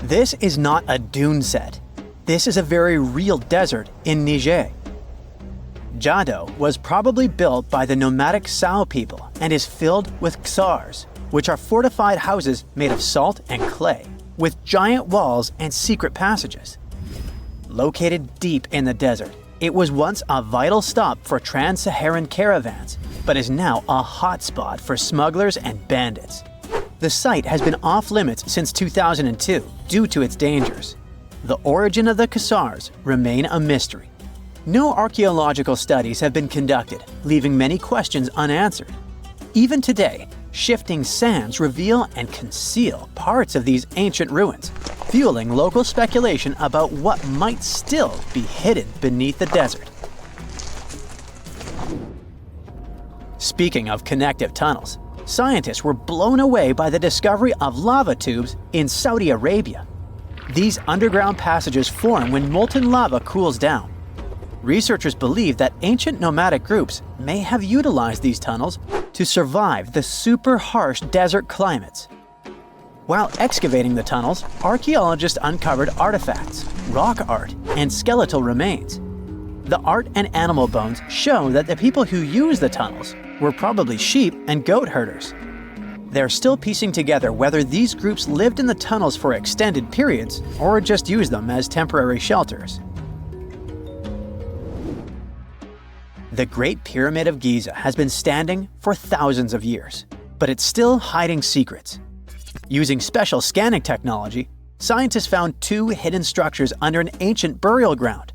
This is not a dune set. This is a very real desert in Niger. Jado was probably built by the nomadic Sao people and is filled with ksars, which are fortified houses made of salt and clay, with giant walls and secret passages. Located deep in the desert, it was once a vital stop for trans-Saharan caravans, but is now a hotspot for smugglers and bandits. The site has been off-limits since 2002 due to its dangers. The origin of the ksars remain a mystery. No archaeological studies have been conducted, leaving many questions unanswered. Even today, shifting sands reveal and conceal parts of these ancient ruins, fueling local speculation about what might still be hidden beneath the desert. Speaking of connective tunnels, scientists were blown away by the discovery of lava tubes in Saudi Arabia. These underground passages form when molten lava cools down. Researchers believe that ancient nomadic groups may have utilized these tunnels to survive the super harsh desert climates. While excavating the tunnels, archaeologists uncovered artifacts, rock art, and skeletal remains. The art and animal bones show that the people who used the tunnels were probably sheep and goat herders. They're still piecing together whether these groups lived in the tunnels for extended periods or just used them as temporary shelters. The Great Pyramid of Giza has been standing for thousands of years, but it's still hiding secrets. Using special scanning technology, scientists found two hidden structures under an ancient burial ground.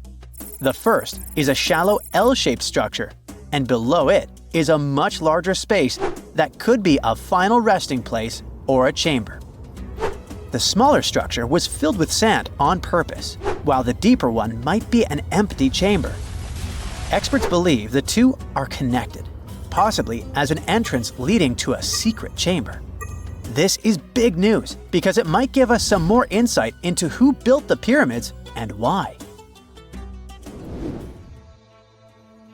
The first is a shallow L-shaped structure, and below it is a much larger space that could be a final resting place or a chamber. The smaller structure was filled with sand on purpose, while the deeper one might be an empty chamber. Experts believe the two are connected, possibly as an entrance leading to a secret chamber. This is big news because it might give us some more insight into who built the pyramids and why.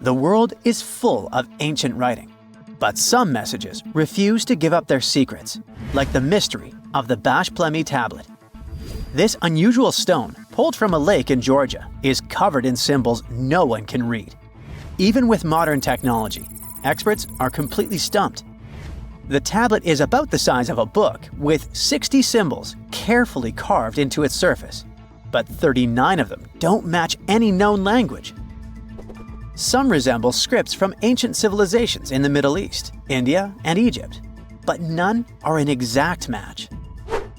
The world is full of ancient writing, but some messages refuse to give up their secrets, like the mystery of the Bashplemi tablet. This unusual stone, pulled from a lake in Georgia, is covered in symbols no one can read. Even with modern technology, experts are completely stumped. The tablet is about the size of a book, with 60 symbols carefully carved into its surface, but 39 of them don't match any known language. Some resemble scripts from ancient civilizations in the Middle East, India, and Egypt, but none are an exact match.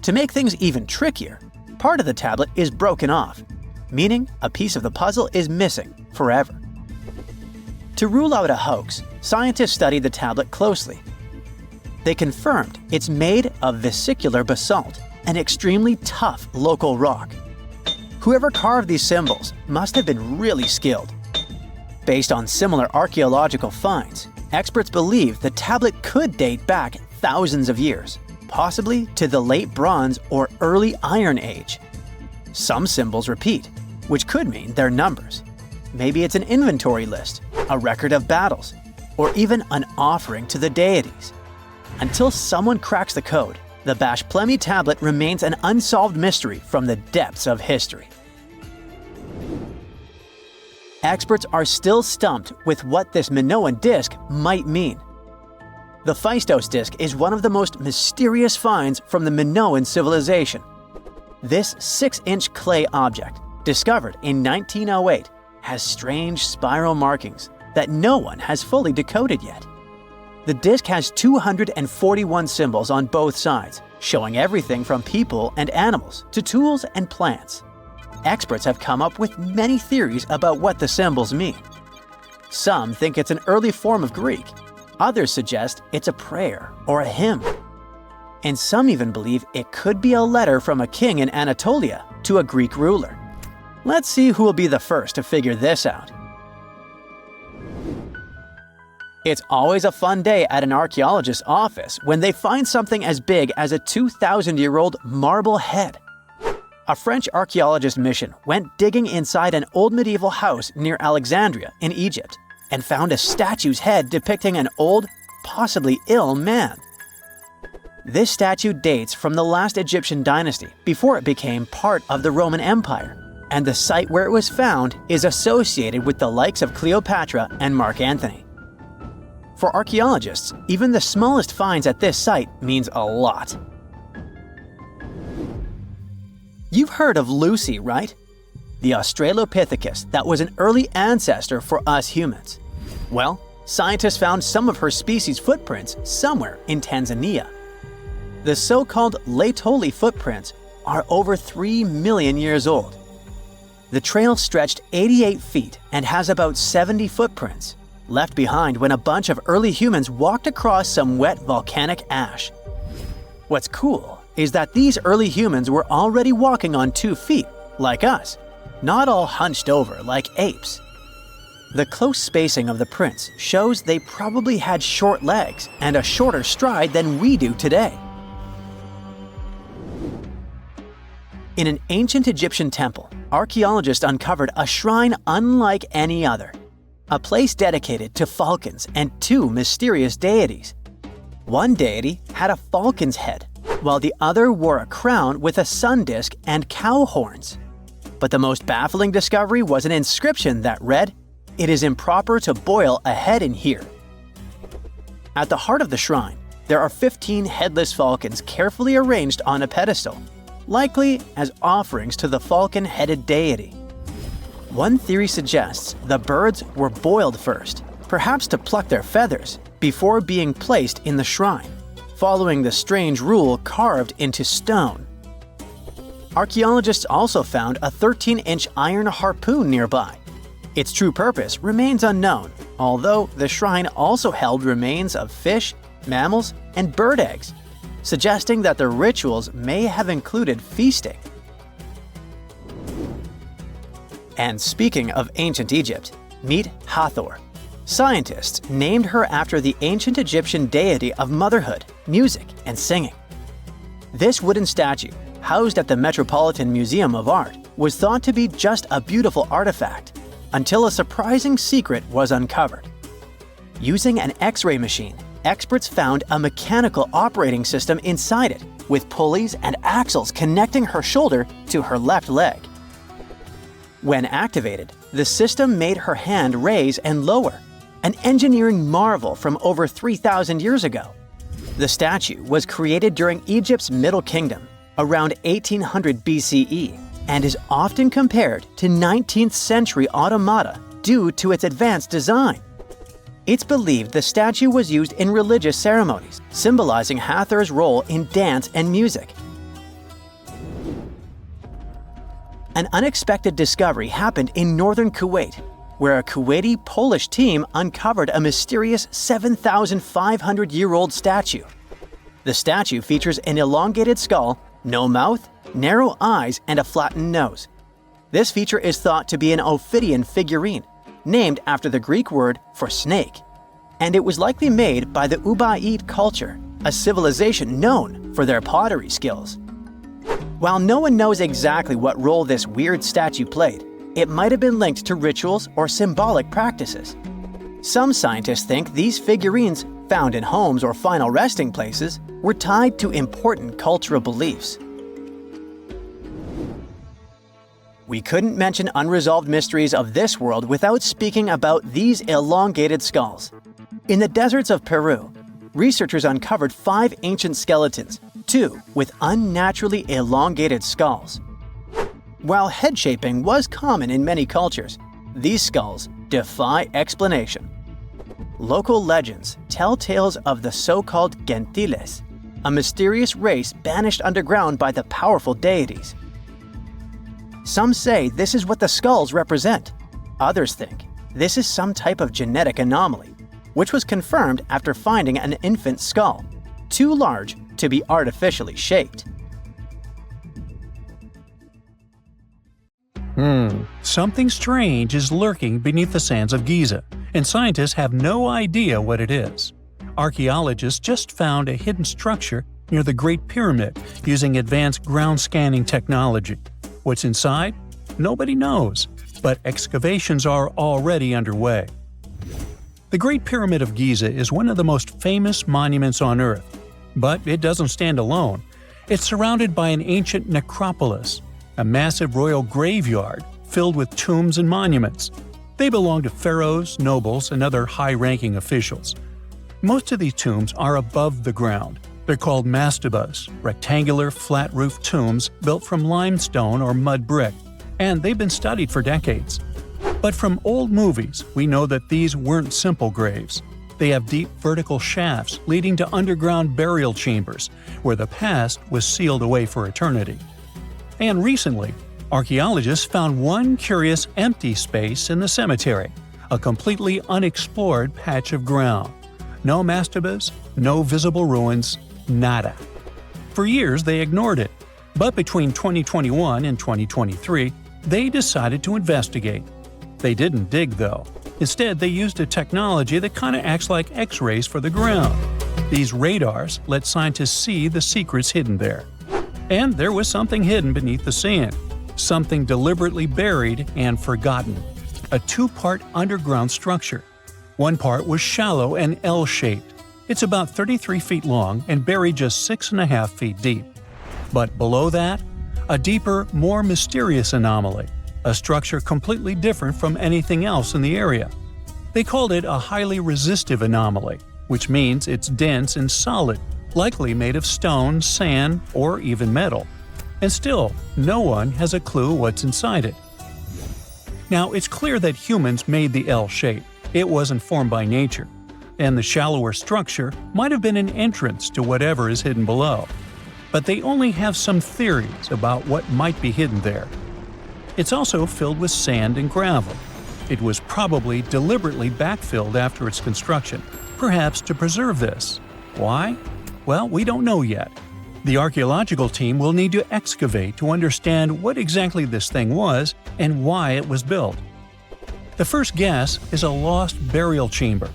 To make things even trickier, part of the tablet is broken off, meaning a piece of the puzzle is missing forever. To rule out a hoax, scientists studied the tablet closely. They confirmed it's made of vesicular basalt, an extremely tough local rock. Whoever carved these symbols must have been really skilled. Based on similar archaeological finds, experts believe the tablet could date back thousands of years, possibly to the late Bronze or early Iron Age. Some symbols repeat, which could mean they're numbers. Maybe it's an inventory list, a record of battles, or even an offering to the deities. Until someone cracks the code, the Bashplemi tablet remains an unsolved mystery from the depths of history. Experts are still stumped with what this Minoan disc might mean. The Phaistos disc is one of the most mysterious finds from the Minoan civilization. This 6-inch clay object, discovered in 1908, has strange spiral markings that no one has fully decoded yet. The disc has 241 symbols on both sides, showing everything from people and animals to tools and plants. Experts have come up with many theories about what the symbols mean. Some think it's an early form of Greek. Others suggest it's a prayer or a hymn. And some even believe it could be a letter from a king in Anatolia to a Greek ruler. Let's see who will be the first to figure this out. It's always a fun day at an archaeologist's office when they find something as big as a 2,000-year-old marble head. A French archaeologist mission went digging inside an old medieval house near Alexandria in Egypt and found a statue's head depicting an old, possibly ill man. This statue dates from the last Egyptian dynasty before it became part of the Roman Empire, and the site where it was found is associated with the likes of Cleopatra and Mark Antony. For archaeologists, even the smallest finds at this site means a lot. You've heard of Lucy, right? The Australopithecus that was an early ancestor for us humans. Well, scientists found some of her species' footprints somewhere in Tanzania. The so-called Laetoli footprints are over 3 million years old. The trail stretched 88 feet and has about 70 footprints, left behind when a bunch of early humans walked across some wet volcanic ash. What's cool is that these early humans were already walking on 2 feet, like us, not all hunched over like apes. The close spacing of the prints shows they probably had short legs and a shorter stride than we do today. In an ancient Egyptian temple, archaeologists uncovered a shrine unlike any other, a place dedicated to falcons and 2 mysterious deities. One deity had a falcon's head, while the other wore a crown with a sun disk and cow horns. But the most baffling discovery was an inscription that read, "It is improper to boil a head in here." At the heart of the shrine, there are 15 headless falcons carefully arranged on a pedestal, likely as offerings to the falcon-headed deity. One theory suggests the birds were boiled first, perhaps to pluck their feathers, before being placed in the shrine, following the strange rule carved into stone. Archaeologists also found a 13-inch iron harpoon nearby. Its true purpose remains unknown, although the shrine also held remains of fish, mammals, and bird eggs, suggesting that the rituals may have included feasting. And speaking of ancient Egypt, meet Hathor. Scientists named her after the ancient Egyptian deity of motherhood, music, and singing. This wooden statue, housed at the Metropolitan Museum of Art, was thought to be just a beautiful artifact, until a surprising secret was uncovered. Using an X-ray machine, experts found a mechanical operating system inside it, with pulleys and axles connecting her shoulder to her left leg. When activated, the system made her hand raise and lower, an engineering marvel from over 3,000 years ago. The statue was created during Egypt's Middle Kingdom, around 1800 BCE, and is often compared to 19th century automata due to its advanced design. It's believed the statue was used in religious ceremonies, symbolizing Hathor's role in dance and music. An unexpected discovery happened in northern Kuwait, where a Kuwaiti-Polish team uncovered a mysterious 7,500-year-old statue. The statue features an elongated skull, no mouth, narrow eyes, and a flattened nose. This feature is thought to be an Ophidian figurine, named after the Greek word for snake, and it was likely made by the Ubaid culture, a civilization known for their pottery skills. While no one knows exactly what role this weird statue played, it might have been linked to rituals or symbolic practices. Some scientists think these figurines, found in homes or final resting places, were tied to important cultural beliefs. We couldn't mention unresolved mysteries of this world without speaking about these elongated skulls. In the deserts of Peru, researchers uncovered 5 ancient skeletons, 2 with unnaturally elongated skulls. While head shaping was common in many cultures, these skulls defy explanation. Local legends tell tales of the so-called gentiles, a mysterious race banished underground by the powerful deities. Some say this is what the skulls represent. Others think this is some type of genetic anomaly, which was confirmed after finding an infant skull, too large to be artificially shaped. Something strange is lurking beneath the sands of Giza, and scientists have no idea what it is. Archaeologists just found a hidden structure near the Great Pyramid using advanced ground scanning technology. What's inside? Nobody knows, but excavations are already underway. The Great Pyramid of Giza is one of the most famous monuments on Earth. But it doesn't stand alone. It's surrounded by an ancient necropolis, a massive royal graveyard filled with tombs and monuments. They belong to pharaohs, nobles, and other high-ranking officials. Most of these tombs are above the ground. They're called mastabas, rectangular, flat-roofed tombs built from limestone or mud brick, and they've been studied for decades. But from old movies, we know that these weren't simple graves. They have deep vertical shafts leading to underground burial chambers, where the past was sealed away for eternity. And recently, archaeologists found one curious empty space in the cemetery, a completely unexplored patch of ground. No mastabas, no visible ruins, nada. For years they ignored it, but between 2021 and 2023, they decided to investigate. They didn't dig though. Instead, they used a technology that kind of acts like X-rays for the ground. These radars let scientists see the secrets hidden there. And there was something hidden beneath the sand. Something deliberately buried and forgotten. A two-part underground structure. One part was shallow and L-shaped. It's about 33 feet long and buried just 6.5 feet deep. But below that, a deeper, more mysterious anomaly. A structure completely different from anything else in the area. They called it a highly resistive anomaly, which means it's dense and solid, likely made of stone, sand, or even metal. And still, no one has a clue what's inside it. Now, it's clear that humans made the L shape. It wasn't formed by nature. And the shallower structure might have been an entrance to whatever is hidden below. But they only have some theories about what might be hidden there. It's also filled with sand and gravel. It was probably deliberately backfilled after its construction, perhaps to preserve this. Why? Well, we don't know yet. The archaeological team will need to excavate to understand what exactly this thing was and why it was built. The first guess is a lost burial chamber.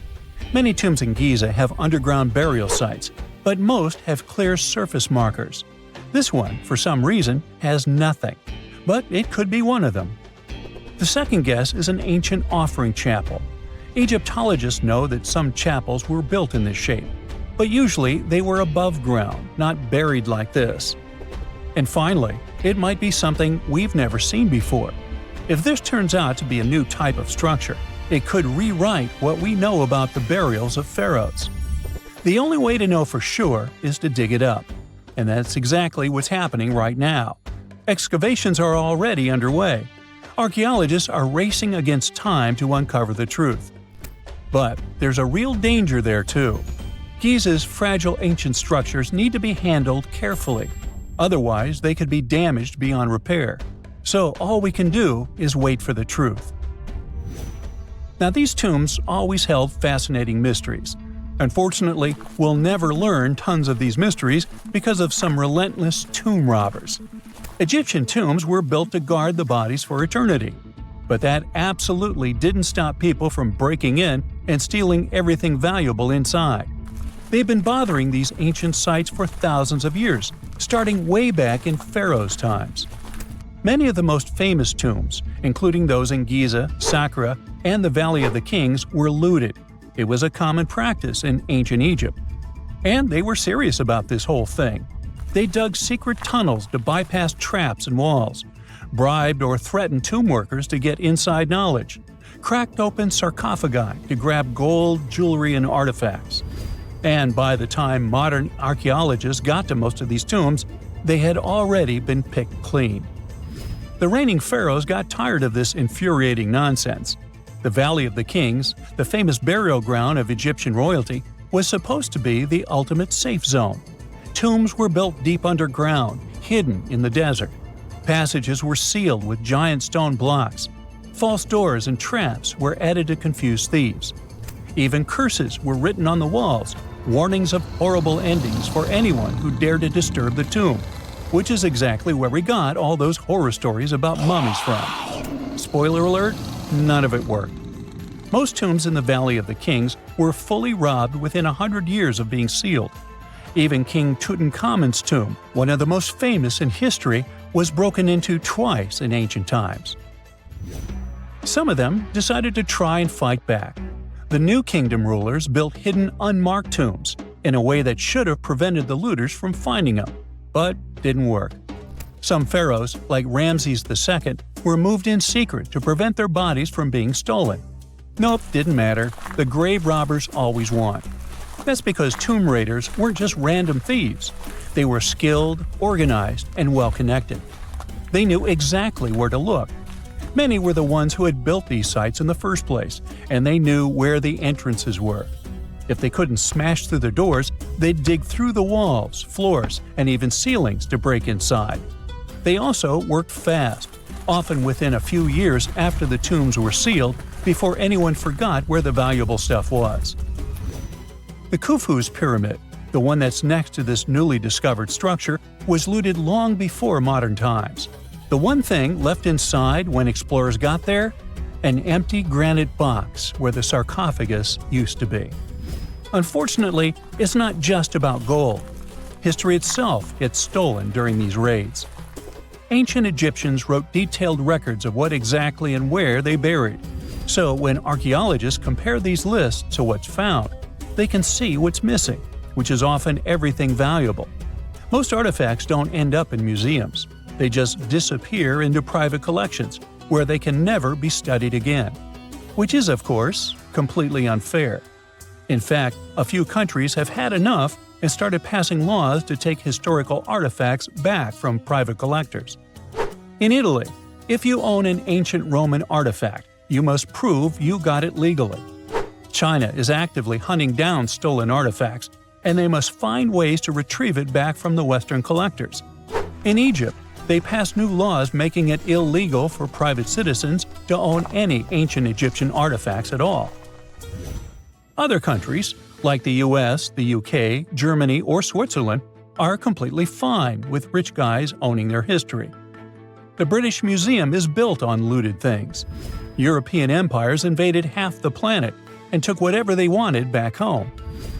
Many tombs in Giza have underground burial sites, but most have clear surface markers. This one, for some reason, has nothing. But it could be one of them. The second guess is an ancient offering chapel. Egyptologists know that some chapels were built in this shape, but usually they were above ground, not buried like this. And finally, it might be something we've never seen before. If this turns out to be a new type of structure, it could rewrite what we know about the burials of pharaohs. The only way to know for sure is to dig it up, and that's exactly what's happening right now. Excavations are already underway. Archaeologists are racing against time to uncover the truth. But there's a real danger there too. Giza's fragile ancient structures need to be handled carefully. Otherwise, they could be damaged beyond repair. So all we can do is wait for the truth. Now, these tombs always held fascinating mysteries. Unfortunately, we'll never learn tons of these mysteries because of some relentless tomb robbers. Egyptian tombs were built to guard the bodies for eternity. But that absolutely didn't stop people from breaking in and stealing everything valuable inside. They've been bothering these ancient sites for thousands of years, starting way back in Pharaoh's times. Many of the most famous tombs, including those in Giza, Saqqara, and the Valley of the Kings, were looted. It was a common practice in ancient Egypt. And they were serious about this whole thing. They dug secret tunnels to bypass traps and walls, bribed or threatened tomb workers to get inside knowledge, cracked open sarcophagi to grab gold, jewelry, and artifacts. And by the time modern archaeologists got to most of these tombs, they had already been picked clean. The reigning pharaohs got tired of this infuriating nonsense. The Valley of the Kings, the famous burial ground of Egyptian royalty, was supposed to be the ultimate safe zone. Tombs were built deep underground, hidden in the desert. Passages were sealed with giant stone blocks. False doors and traps were added to confuse thieves. Even curses were written on the walls, warnings of horrible endings for anyone who dared to disturb the tomb, which is exactly where we got all those horror stories about mummies from. Spoiler alert, none of it worked. Most tombs in the Valley of the Kings were fully robbed within 100 years of being sealed. Even King Tutankhamun's tomb, one of the most famous in history, was broken into twice in ancient times. Some of them decided to try and fight back. The New Kingdom rulers built hidden unmarked tombs. in a way that should have prevented the looters from finding them, but didn't work. Some pharaohs, like Ramses II, were moved in secret to prevent their bodies from being stolen. Nope, didn't matter. The grave robbers always won. That's because tomb raiders weren't just random thieves. They were skilled, organized, and well-connected. They knew exactly where to look. Many were the ones who had built these sites in the first place, and they knew where the entrances were. If they couldn't smash through the doors, they'd dig through the walls, floors, and even ceilings to break inside. They also worked fast, often within a few years after the tombs were sealed, before anyone forgot where the valuable stuff was. The Khufu's pyramid, the one that's next to this newly discovered structure, was looted long before modern times. The one thing left inside when explorers got there? An empty granite box where the sarcophagus used to be. Unfortunately, it's not just about gold. History itself gets stolen during these raids. Ancient Egyptians wrote detailed records of what exactly and where they buried. So when archaeologists compare these lists to what's found, they can see what's missing, which is often everything valuable. Most artifacts don't end up in museums. They just disappear into private collections, where they can never be studied again. Which is, of course, completely unfair. In fact, a few countries have had enough and started passing laws to take historical artifacts back from private collectors. In Italy, if you own an ancient Roman artifact, you must prove you got it legally. China is actively hunting down stolen artifacts, and they must find ways to retrieve it back from the Western collectors. In Egypt, they passed new laws making it illegal for private citizens to own any ancient Egyptian artifacts at all. Other countries, like the US, the UK, Germany, or Switzerland, are completely fine with rich guys owning their history. The British Museum is built on looted things. European empires invaded half the planet and took whatever they wanted back home.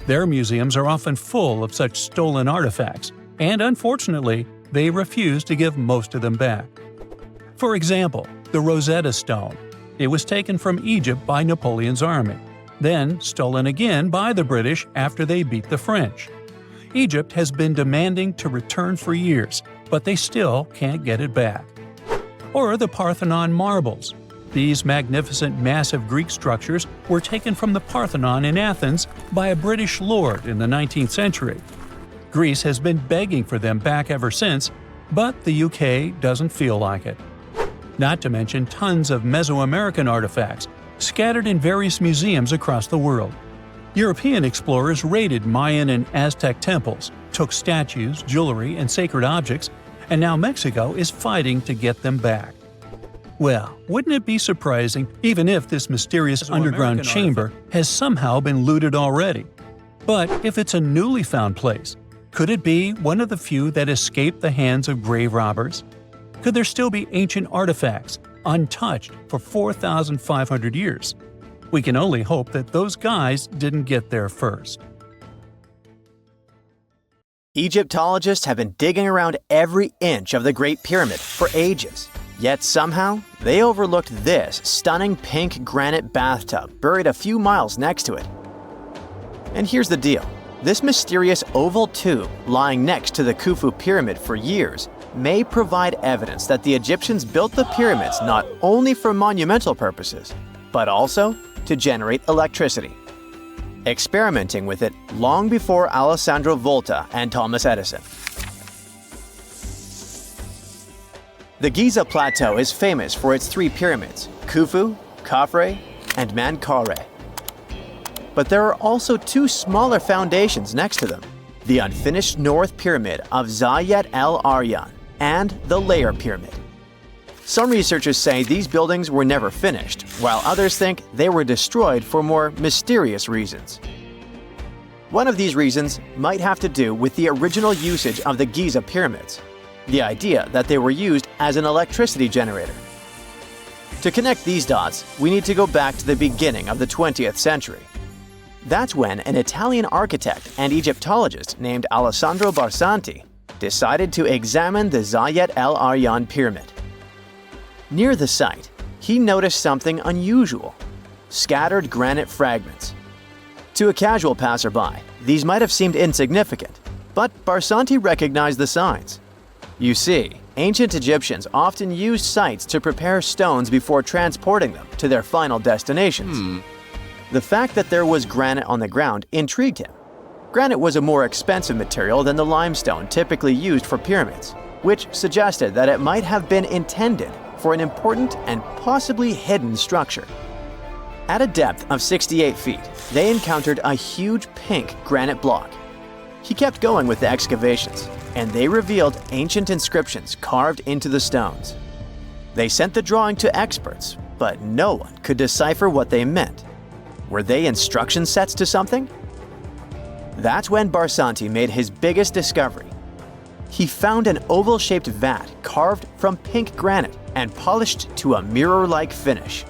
Their museums are often full of such stolen artifacts, and unfortunately, they refuse to give most of them back. For example, the Rosetta Stone. It was taken from Egypt by Napoleon's army, then stolen again by the British after they beat the French. Egypt has been demanding to return for years, but they still can't get it back. Or the Parthenon marbles. These magnificent massive Greek structures were taken from the Parthenon in Athens by a British lord in the 19th century. Greece has been begging for them back ever since, but the UK doesn't feel like it. Not to mention tons of Mesoamerican artifacts scattered in various museums across the world. European explorers raided Mayan and Aztec temples, took statues, jewelry, and sacred objects, and now Mexico is fighting to get them back. Well, wouldn't it be surprising even if this mysterious underground chamber has somehow been looted already? But if it's a newly found place, could it be one of the few that escaped the hands of grave robbers? Could there still be ancient artifacts, untouched for 4,500 years? We can only hope that those guys didn't get there first. Egyptologists have been digging around every inch of the Great Pyramid for ages. Yet somehow, they overlooked this stunning pink granite bathtub buried a few miles next to it. And here's the deal. This mysterious oval tube lying next to the Khufu pyramid for years may provide evidence that the Egyptians built the pyramids not only for monumental purposes, but also to generate electricity, experimenting with it long before Alessandro Volta and Thomas Edison. The Giza Plateau is famous for its three pyramids, Khufu, Khafre, and Menkaure. But there are also two smaller foundations next to them, the unfinished North Pyramid of Zayat el-Aryan and the Layer Pyramid. Some researchers say these buildings were never finished, while others think they were destroyed for more mysterious reasons. One of these reasons might have to do with the original usage of the Giza pyramids, the idea that they were used as an electricity generator. To connect these dots, we need to go back to the beginning of the 20th century. That's when an Italian architect and Egyptologist named Alessandro Barsanti decided to examine the Zayat el-Aryan pyramid. Near the site, he noticed something unusual: scattered granite fragments. To a casual passerby, these might have seemed insignificant, but Barsanti recognized the signs. You see, ancient Egyptians often used sites to prepare stones before transporting them to their final destinations. The fact that there was granite on the ground intrigued him. Granite was a more expensive material than the limestone typically used for pyramids, which suggested that it might have been intended for an important and possibly hidden structure. At a depth of 68 feet, they encountered a huge pink granite block. He kept going with the excavations, and they revealed ancient inscriptions carved into the stones. They sent the drawing to experts, but no one could decipher what they meant. Were they instruction sets to something? That's when Barsanti made his biggest discovery. He found an oval-shaped vat carved from pink granite and polished to a mirror-like finish.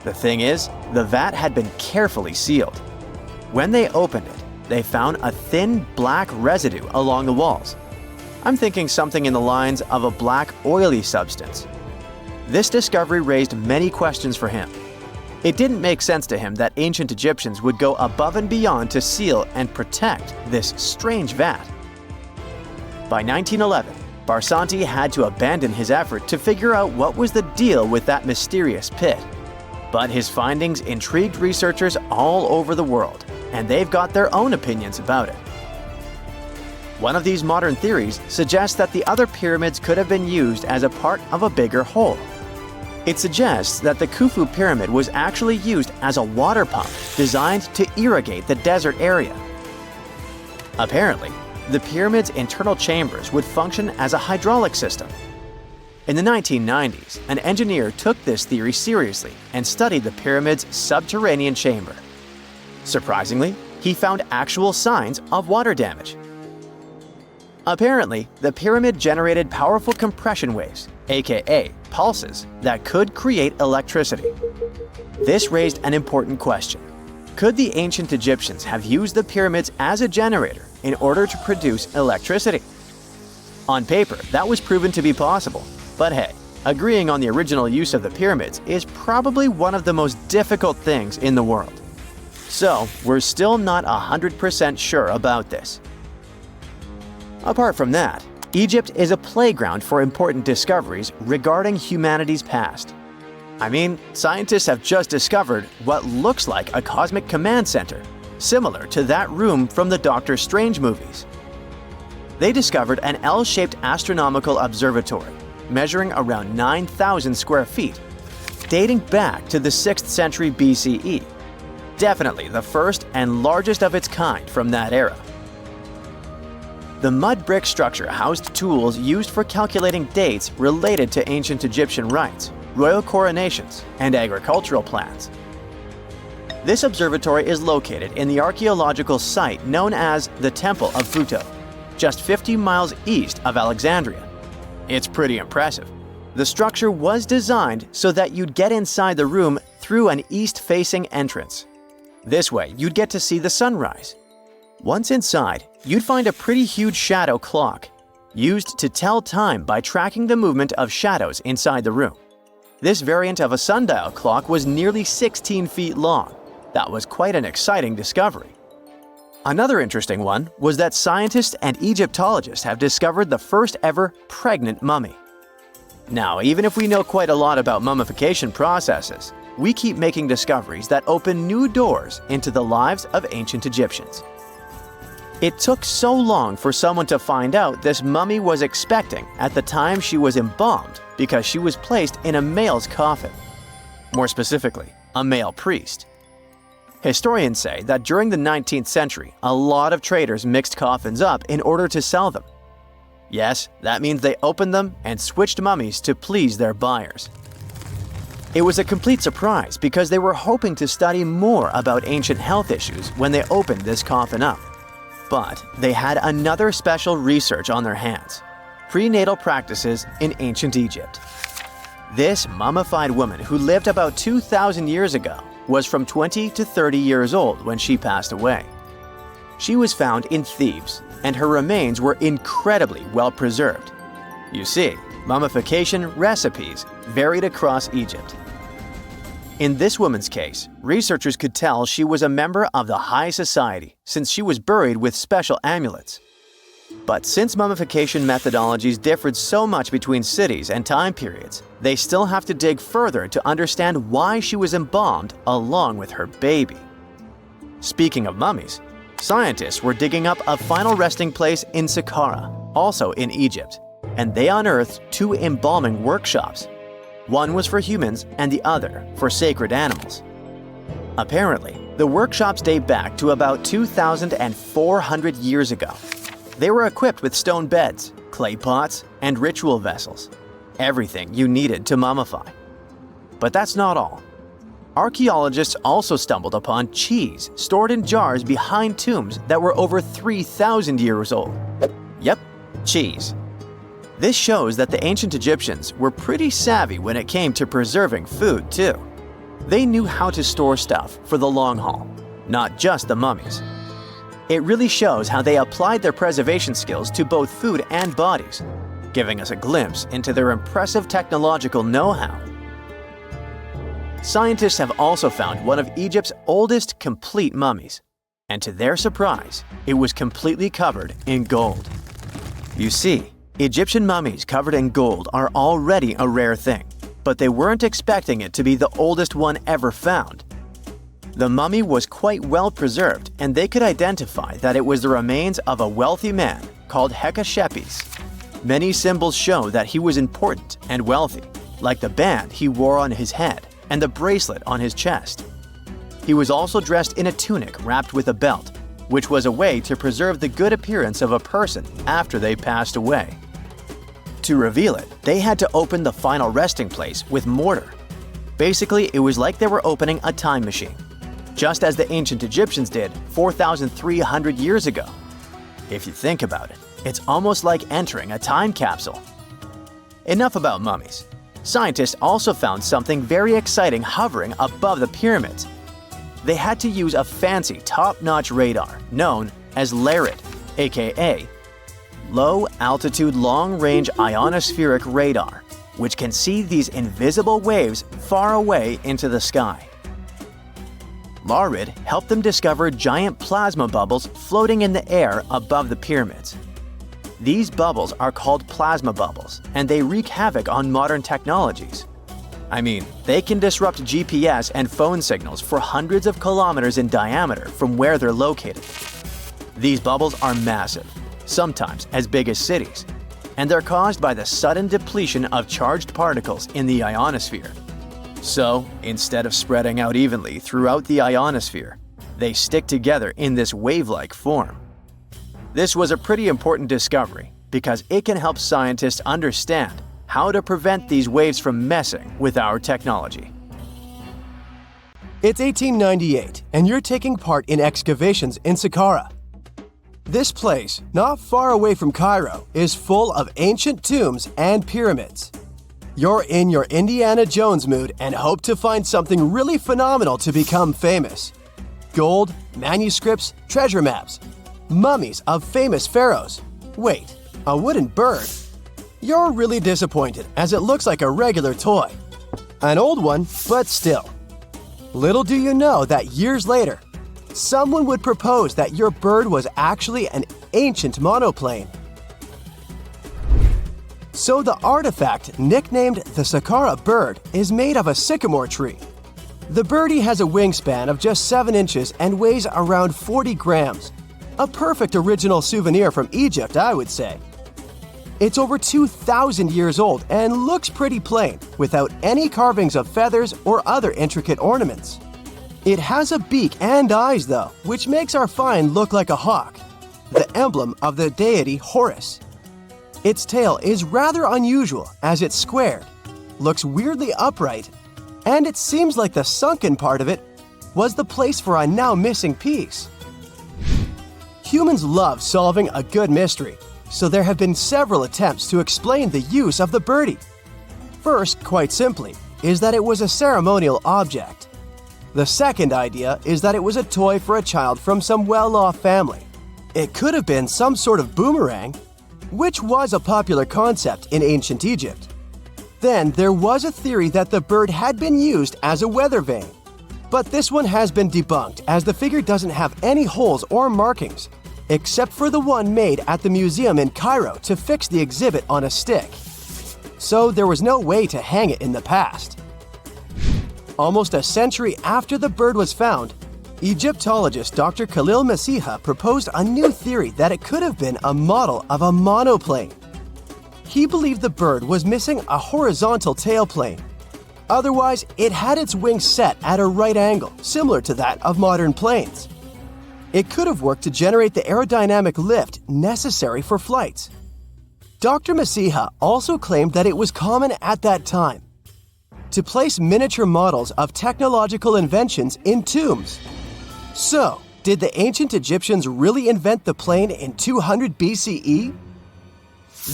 The thing is, the vat had been carefully sealed. When they opened it, they found a thin black residue along the walls. I'm thinking something in the lines of a black oily substance. This discovery raised many questions for him. It didn't make sense to him that ancient Egyptians would go above and beyond to seal and protect this strange vat. By 1911, Barsanti had to abandon his effort to figure out what was the deal with that mysterious pit. But his findings intrigued researchers all over the world, and they've got their own opinions about it. One of these modern theories suggests that the other pyramids could have been used as a part of a bigger whole. It suggests that the Khufu pyramid was actually used as a water pump designed to irrigate the desert area. Apparently, the pyramid's internal chambers would function as a hydraulic system. In the 1990s, an engineer took this theory seriously and studied the pyramid's subterranean chamber. Surprisingly, he found actual signs of water damage. Apparently, the pyramid generated powerful compression waves, aka pulses, that could create electricity. This raised an important question. Could the ancient Egyptians have used the pyramids as a generator in order to produce electricity? On paper, that was proven to be possible, but hey, agreeing on the original use of the pyramids is probably one of the most difficult things in the world. So, we're still not 100% sure about this. Apart from that, Egypt is a playground for important discoveries regarding humanity's past. I mean, scientists have just discovered what looks like a cosmic command center, similar to that room from the Doctor Strange movies. They discovered an L-shaped astronomical observatory, measuring around 9,000 square feet, dating back to the 6th century BCE. Definitely the first and largest of its kind from that era. The mud brick structure housed tools used for calculating dates related to ancient Egyptian rites, royal coronations, and agricultural plans. This observatory is located in the archaeological site known as the Temple of Phaistos, just 50 miles east of Alexandria. It's pretty impressive. The structure was designed so that you'd get inside the room through an east-facing entrance. This way, you'd get to see the sunrise. Once inside, you'd find a pretty huge shadow clock, used to tell time by tracking the movement of shadows inside the room. This variant of a sundial clock was nearly 16 feet long. That was quite an exciting discovery. Another interesting one was that scientists and Egyptologists have discovered the first ever pregnant mummy. Now, even if we know quite a lot about mummification processes, we keep making discoveries that open new doors into the lives of ancient Egyptians. It took so long for someone to find out this mummy was expecting at the time she was embalmed because she was placed in a male's coffin. More specifically, a male priest. Historians say that during the 19th century, a lot of traders mixed coffins up in order to sell them. Yes, that means they opened them and switched mummies to please their buyers. It was a complete surprise because they were hoping to study more about ancient health issues when they opened this coffin up. But they had another special research on their hands: prenatal practices in ancient Egypt. This mummified woman who lived about 2,000 years ago was from 20 to 30 years old when she passed away. She was found in Thebes, and her remains were incredibly well preserved. You see, mummification recipes varied across Egypt. In this woman's case, researchers could tell she was a member of the high society since she was buried with special amulets. But since mummification methodologies differed so much between cities and time periods, they still have to dig further to understand why she was embalmed along with her baby. Speaking of mummies, scientists were digging up a final resting place in Saqqara, also in Egypt, and they unearthed two embalming workshops. One was for humans and the other for sacred animals. Apparently, the workshops date back to about 2,400 years ago. They were equipped with stone beds, clay pots, and ritual vessels. Everything you needed to mummify. But that's not all. Archaeologists also stumbled upon cheese stored in jars behind tombs that were over 3,000 years old. Yep, cheese. This shows that the ancient Egyptians were pretty savvy when it came to preserving food, too. They knew how to store stuff for the long haul, not just the mummies. It really shows how they applied their preservation skills to both food and bodies, giving us a glimpse into their impressive technological know-how. Scientists have also found one of Egypt's oldest complete mummies, and to their surprise, it was completely covered in gold. You see, Egyptian mummies covered in gold are already a rare thing, but they weren't expecting it to be the oldest one ever found. The mummy was quite well preserved, and they could identify that it was the remains of a wealthy man called Hekashepes. Many symbols show that he was important and wealthy, like the band he wore on his head and the bracelet on his chest. He was also dressed in a tunic wrapped with a belt, which was a way to preserve the good appearance of a person after they passed away. To reveal it, they had to open the final resting place with mortar. Basically, it was like they were opening a time machine, just as the ancient Egyptians did 4,300 years ago. If you think about it, it's almost like entering a time capsule. Enough about mummies. Scientists also found something very exciting hovering above the pyramids. They had to use a fancy top-notch radar known as LARID, aka Low Altitude Long Range Ionospheric Radar, which can see these invisible waves far away into the sky. LARID helped them discover giant plasma bubbles floating in the air above the pyramids. These bubbles are called plasma bubbles, and they wreak havoc on modern technologies. I mean, they can disrupt GPS and phone signals for hundreds of kilometers in diameter from where they're located. These bubbles are massive, sometimes as big as cities, and they're caused by the sudden depletion of charged particles in the ionosphere. So, instead of spreading out evenly throughout the ionosphere, they stick together in this wave-like form. This was a pretty important discovery because it can help scientists understand how to prevent these waves from messing with our technology. It's 1898, and you're taking part in excavations in Saqqara. This place, not far away from Cairo, is full of ancient tombs and pyramids. You're in your Indiana Jones mood and hope to find something really phenomenal to become famous. Gold, manuscripts, treasure maps, mummies of famous pharaohs. Wait, a wooden bird? You're really disappointed as it looks like a regular toy. An old one, but still. Little do you know that years later, someone would propose that your bird was actually an ancient monoplane. So the artifact, nicknamed the Saqqara bird, is made of a sycamore tree. The birdie has a wingspan of just 7 inches and weighs around 40 grams. A perfect original souvenir from Egypt, I would say. It's over 2,000 years old and looks pretty plain, without any carvings of feathers or other intricate ornaments. It has a beak and eyes, though, which makes our find look like a hawk, the emblem of the deity Horus. Its tail is rather unusual as it's squared, looks weirdly upright, and it seems like the sunken part of it was the place for a now missing piece. Humans love solving a good mystery, so there have been several attempts to explain the use of the birdie. First, quite simply, is that it was a ceremonial object. The second idea is that it was a toy for a child from some well-off family. It could have been some sort of boomerang, which was a popular concept in ancient Egypt. Then there was a theory that the bird had been used as a weather vane. But this one has been debunked as the figure doesn't have any holes or markings, except for the one made at the museum in Cairo to fix the exhibit on a stick. So there was no way to hang it in the past. Almost a century after the bird was found, Egyptologist Dr. Khalil Masiha proposed a new theory that it could have been a model of a monoplane. He believed the bird was missing a horizontal tailplane. Otherwise, it had its wings set at a right angle, similar to that of modern planes. It could have worked to generate the aerodynamic lift necessary for flights. Dr. Masiha also claimed that it was common at that time to place miniature models of technological inventions in tombs. So, did the ancient Egyptians really invent the plane in 200 BCE?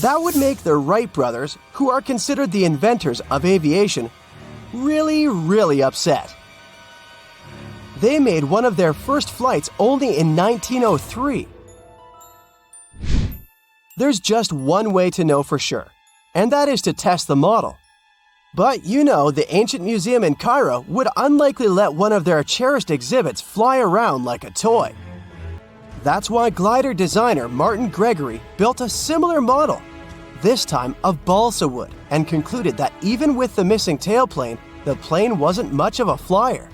That would make the Wright brothers, who are considered the inventors of aviation, really upset. They made one of their first flights only in 1903. There's just one way to know for sure, and that is to test the model. But you know, the ancient museum in Cairo would unlikely let one of their cherished exhibits fly around like a toy. That's why glider designer Martin Gregory built a similar model, this time of balsa wood, and concluded that even with the missing tailplane, the plane wasn't much of a flyer.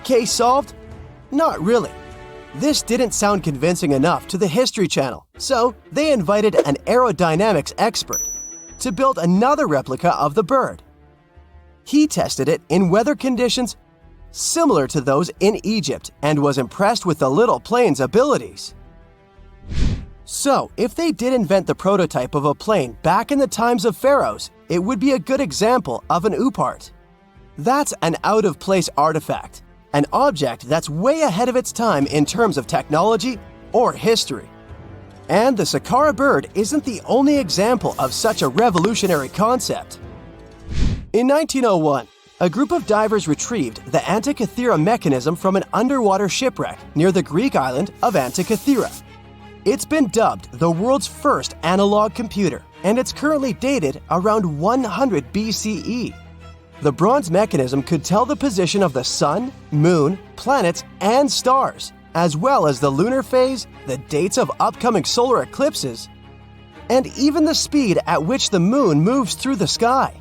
Case solved? Not really. This didn't sound convincing enough to the History Channel, so they invited an aerodynamics expert to build another replica of the bird. He tested it in weather conditions similar to those in Egypt and was impressed with the little plane's abilities. So, if they did invent the prototype of a plane back in the times of pharaohs, it would be a good example of an oupart. That's an out-of-place artifact, an object that's way ahead of its time in terms of technology or history. And the Saqqara bird isn't the only example of such a revolutionary concept. In 1901, a group of divers retrieved the Antikythera mechanism from an underwater shipwreck near the Greek island of Antikythera. It's been dubbed the world's first analog computer, and it's currently dated around 100 BCE. The bronze mechanism could tell the position of the sun, moon, planets, and stars, as well as the lunar phase, the dates of upcoming solar eclipses, and even the speed at which the moon moves through the sky.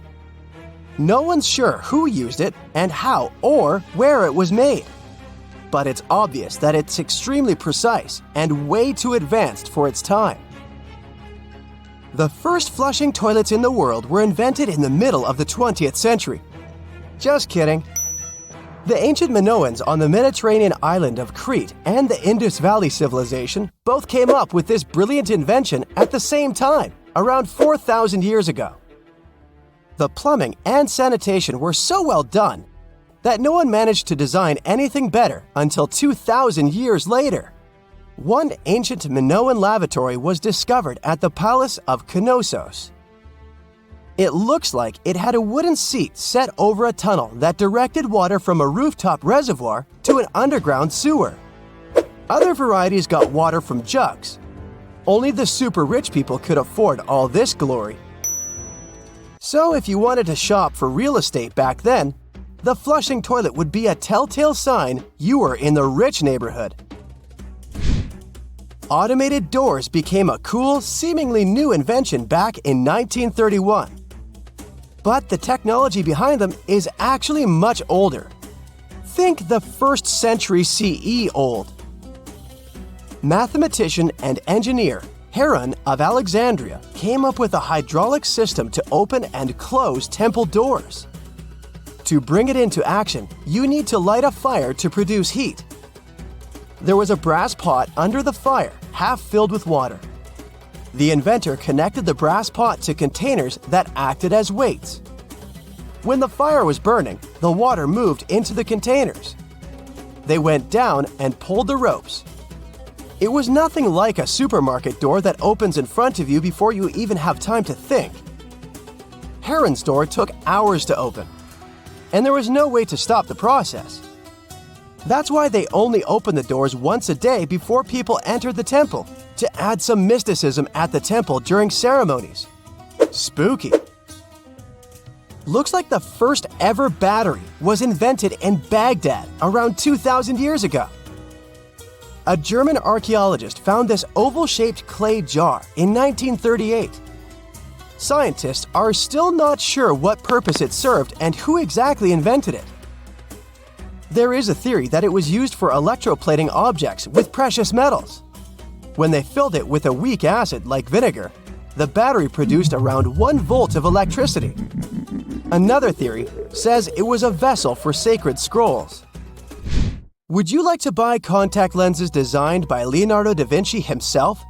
No one's sure who used it and how or where it was made, but it's obvious that it's extremely precise and way too advanced for its time. The first flushing toilets in the world were invented in the middle of the 20th century. Just kidding. The ancient Minoans on the Mediterranean island of Crete and the Indus Valley civilization both came up with this brilliant invention at the same time, around 4,000 years ago. The plumbing and sanitation were so well done that no one managed to design anything better until 2,000 years later. One ancient Minoan lavatory was discovered at the Palace of Knossos. It looks like it had a wooden seat set over a tunnel that directed water from a rooftop reservoir to an underground sewer. Other varieties got water from jugs. Only the super rich people could afford all this glory. So if you wanted to shop for real estate back then, the flushing toilet would be a telltale sign you were in the rich neighborhood. Automated doors became a cool, seemingly new invention back in 1931. But the technology behind them is actually much older. Think the 1st century CE old. Mathematician and engineer Heron of Alexandria came up with a hydraulic system to open and close temple doors. To bring it into action, you need to light a fire to produce heat. There was a brass pot under the fire, half filled with water. The inventor connected the brass pot to containers that acted as weights. When the fire was burning, the water moved into the containers. They went down and pulled the ropes. It was nothing like a supermarket door that opens in front of you before you even have time to think. Heron's door took hours to open, and there was no way to stop the process. That's why they only opened the doors once a day before people entered the temple, to add some mysticism at the temple during ceremonies. Spooky. Looks like the first ever battery was invented in Baghdad around 2,000 years ago. A German archaeologist found this oval-shaped clay jar in 1938. Scientists are still not sure what purpose it served and who exactly invented it. There is a theory that it was used for electroplating objects with precious metals. When they filled it with a weak acid like vinegar, the battery produced around 1 volt of electricity. Another theory says it was a vessel for sacred scrolls. Would you like to buy contact lenses designed by Leonardo da Vinci himself?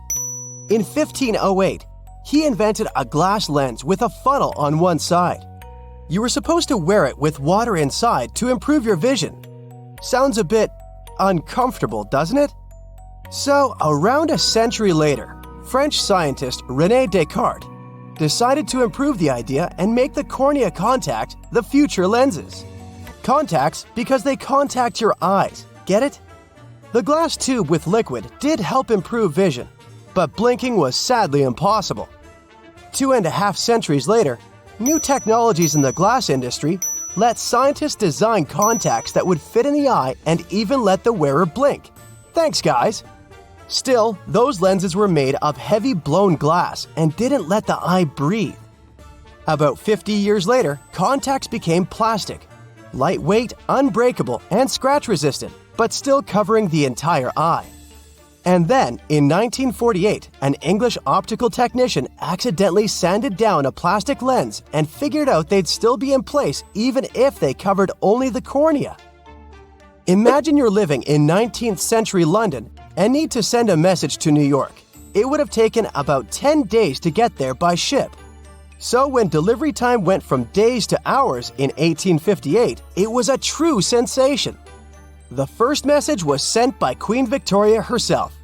In 1508, he invented a glass lens with a funnel on one side. You were supposed to wear it with water inside to improve your vision. Sounds a bit uncomfortable, doesn't it? So, around a century later, French scientist René Descartes decided to improve the idea and make the cornea contact the future lenses. Contacts because they contact your eyes, get it? The glass tube with liquid did help improve vision, but blinking was sadly impossible. 2.5 centuries later, new technologies in the glass industry let scientists design contacts that would fit in the eye and even let the wearer blink. Thanks, guys! Still, those lenses were made of heavy blown glass and didn't let the eye breathe. About 50 years later, contacts became plastic, lightweight, unbreakable, and scratch-resistant, but still covering the entire eye. And then, in 1948, an English optical technician accidentally sanded down a plastic lens and figured out they'd still be in place even if they covered only the cornea. Imagine you're living in 19th century London and need to send a message to New York. It would have taken about 10 days to get there by ship. So when delivery time went from days to hours in 1858, it was a true sensation. The first message was sent by Queen Victoria herself.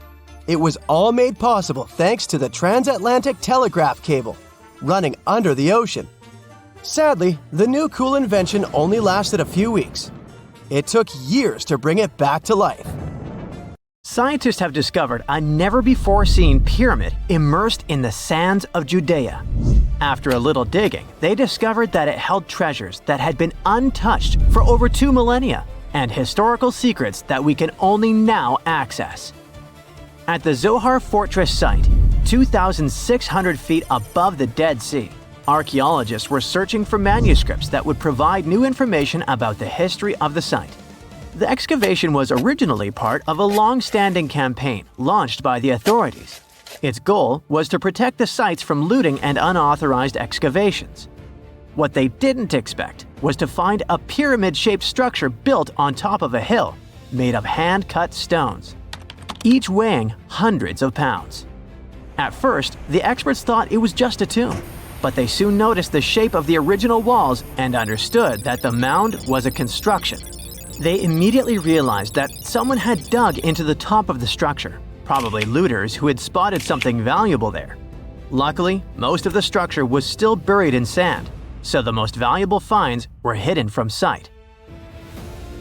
It was all made possible thanks to the transatlantic telegraph cable, running under the ocean. Sadly, the new cool invention only lasted a few weeks. It took years to bring it back to life. Scientists have discovered a never-before-seen pyramid immersed in the sands of Judea. After a little digging, they discovered that it held treasures that had been untouched for over 2 millennia and historical secrets that we can only now access. At the Zohar Fortress site, 2,600 feet above the Dead Sea, archaeologists were searching for manuscripts that would provide new information about the history of the site. The excavation was originally part of a long-standing campaign launched by the authorities. Its goal was to protect the sites from looting and unauthorized excavations. What they didn't expect was to find a pyramid-shaped structure built on top of a hill, made of hand-cut stones, each weighing hundreds of pounds. At first, the experts thought it was just a tomb, but they soon noticed the shape of the original walls and understood that the mound was a construction. They immediately realized that someone had dug into the top of the structure, probably looters who had spotted something valuable there. Luckily, most of the structure was still buried in sand, so the most valuable finds were hidden from sight.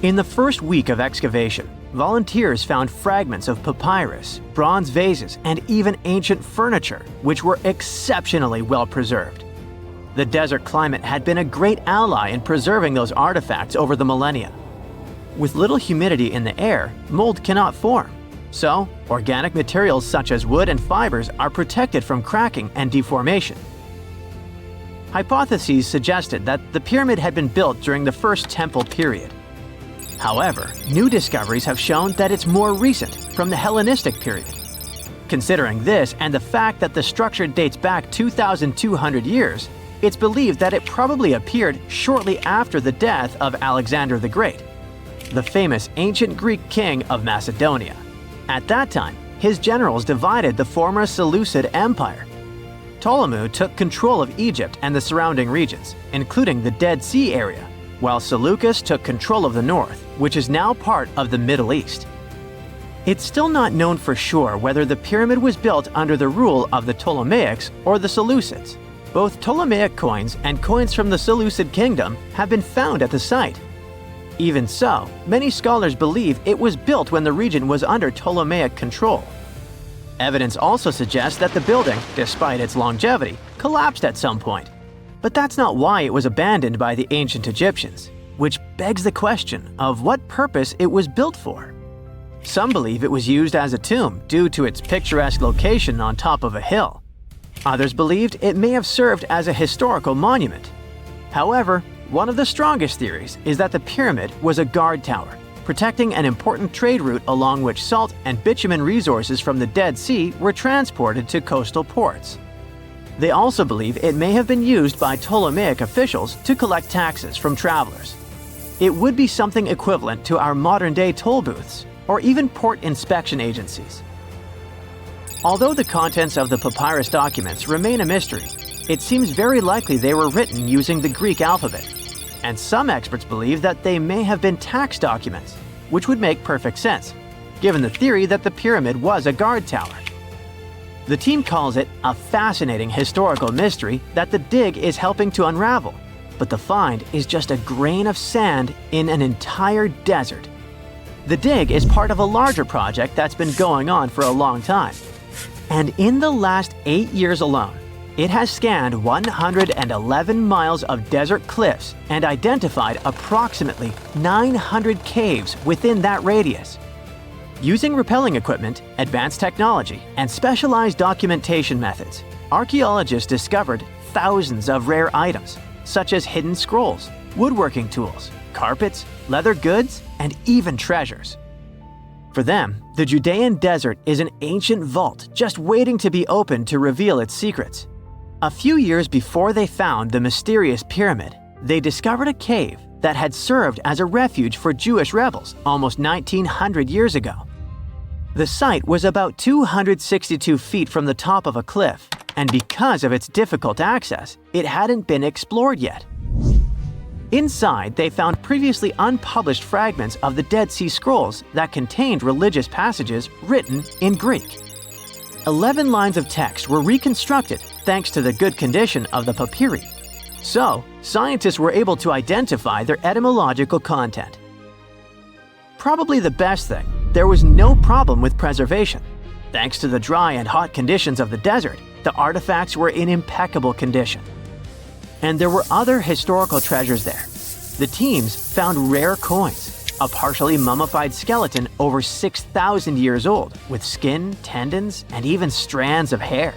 In the first week of excavation, volunteers found fragments of papyrus, bronze vases, and even ancient furniture, which were exceptionally well preserved. The desert climate had been a great ally in preserving those artifacts over the millennia. With little humidity in the air, mold cannot form, so organic materials such as wood and fibers are protected from cracking and deformation. Hypotheses suggested that the pyramid had been built during the First Temple period. However, new discoveries have shown that it's more recent, from the Hellenistic period. Considering this and the fact that the structure dates back 2,200 years, it's believed that it probably appeared shortly after the death of Alexander the Great, the famous ancient Greek king of Macedonia. At that time, his generals divided the former Seleucid Empire. Ptolemy took control of Egypt and the surrounding regions, including the Dead Sea area, while Seleucus took control of the north, which is now part of the Middle East. It's still not known for sure whether the pyramid was built under the rule of the Ptolemaics or the Seleucids. Both Ptolemaic coins and coins from the Seleucid kingdom have been found at the site. Even so, many scholars believe it was built when the region was under Ptolemaic control. Evidence also suggests that the building, despite its longevity, collapsed at some point. But that's not why it was abandoned by the ancient Egyptians, which begs the question of what purpose it was built for. Some believe it was used as a tomb due to its picturesque location on top of a hill. Others believed it may have served as a historical monument. However, one of the strongest theories is that the pyramid was a guard tower, protecting an important trade route along which salt and bitumen resources from the Dead Sea were transported to coastal ports. They also believe it may have been used by Ptolemaic officials to collect taxes from travelers. It would be something equivalent to our modern-day toll booths, or even port inspection agencies. Although the contents of the papyrus documents remain a mystery, it seems very likely they were written using the Greek alphabet, and some experts believe that they may have been tax documents, which would make perfect sense, given the theory that the pyramid was a guard tower. The team calls it a fascinating historical mystery that the dig is helping to unravel, but the find is just a grain of sand in an entire desert. The dig is part of a larger project that's been going on for a long time. And in the last 8 years alone, it has scanned 111 miles of desert cliffs and identified approximately 900 caves within that radius. Using rappelling equipment, advanced technology, and specialized documentation methods, archaeologists discovered thousands of rare items, such as hidden scrolls, woodworking tools, carpets, leather goods, and even treasures. For them, the Judean desert is an ancient vault just waiting to be opened to reveal its secrets. A few years before they found the mysterious pyramid, they discovered a cave that had served as a refuge for Jewish rebels almost 1900 years ago. The site was about 262 feet from the top of a cliff, and because of its difficult access, it hadn't been explored yet. Inside, they found previously unpublished fragments of the Dead Sea Scrolls that contained religious passages written in Greek. 11 lines of text were reconstructed thanks to the good condition of the papyri. So, scientists were able to identify their etymological content. Probably the best thing, there was no problem with preservation. Thanks to the dry and hot conditions of the desert, the artifacts were in impeccable condition. And there were other historical treasures there. The teams found rare coins, a partially mummified skeleton over 6,000 years old, with skin, tendons, and even strands of hair.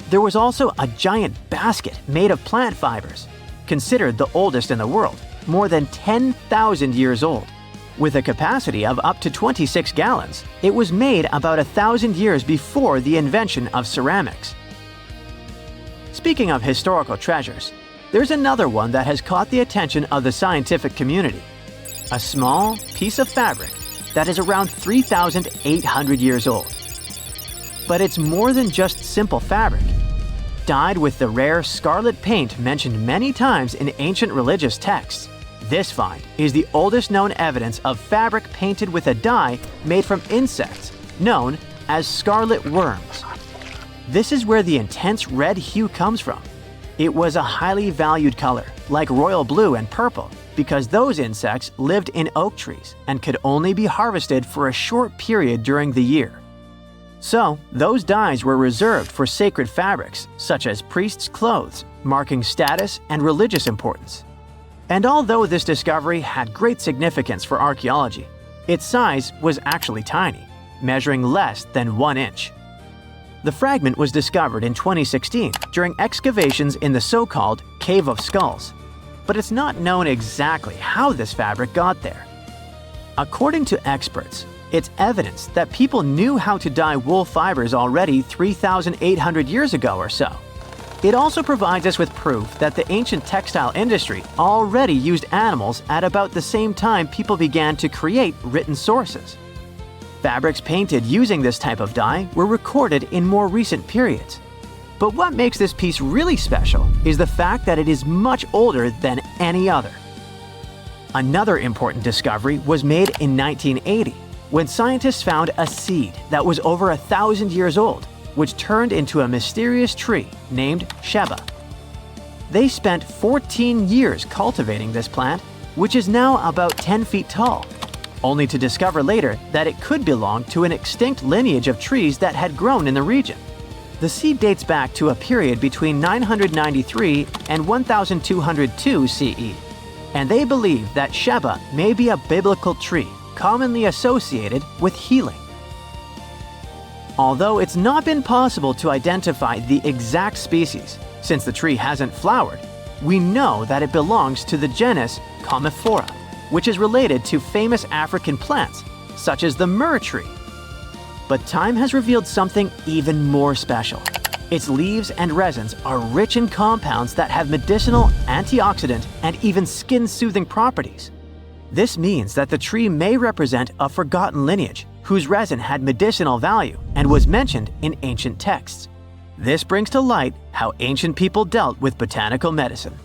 There was also a giant basket made of plant fibers, considered the oldest in the world, more than 10,000 years old. With a capacity of up to 26 gallons, it was made about 1,000 years before the invention of ceramics. Speaking of historical treasures, there's another one that has caught the attention of the scientific community. A small piece of fabric that is around 3,800 years old. But it's more than just simple fabric. Dyed with the rare scarlet paint mentioned many times in ancient religious texts, this find is the oldest known evidence of fabric painted with a dye made from insects known as scarlet worms. This is where the intense red hue comes from. It was a highly valued color, like royal blue and purple, because those insects lived in oak trees and could only be harvested for a short period during the year. So, those dyes were reserved for sacred fabrics, such as priests' clothes, marking status and religious importance. And although this discovery had great significance for archaeology, its size was actually tiny, measuring less than 1 inch. The fragment was discovered in 2016 during excavations in the so-called Cave of Skulls, but it's not known exactly how this fabric got there. According to experts, it's evidence that people knew how to dye wool fibers already 3,800 years ago or so. It also provides us with proof that the ancient textile industry already used animals at about the same time people began to create written sources. Fabrics painted using this type of dye were recorded in more recent periods. But what makes this piece really special is the fact that it is much older than any other. Another important discovery was made in 1980, when scientists found a seed that was over 1,000 years old, which turned into a mysterious tree named Sheba. They spent 14 years cultivating this plant, which is now about 10 feet tall, only to discover later that it could belong to an extinct lineage of trees that had grown in the region. The seed dates back to a period between 993 and 1202 CE, and they believe that Sheba may be a biblical tree commonly associated with healing. Although it's not been possible to identify the exact species, since the tree hasn't flowered, we know that it belongs to the genus Commiphora, which is related to famous African plants, such as the myrrh tree. But time has revealed something even more special. Its leaves and resins are rich in compounds that have medicinal, antioxidant, and even skin-soothing properties. This means that the tree may represent a forgotten lineage whose resin had medicinal value and was mentioned in ancient texts. This brings to light how ancient people dealt with botanical medicine.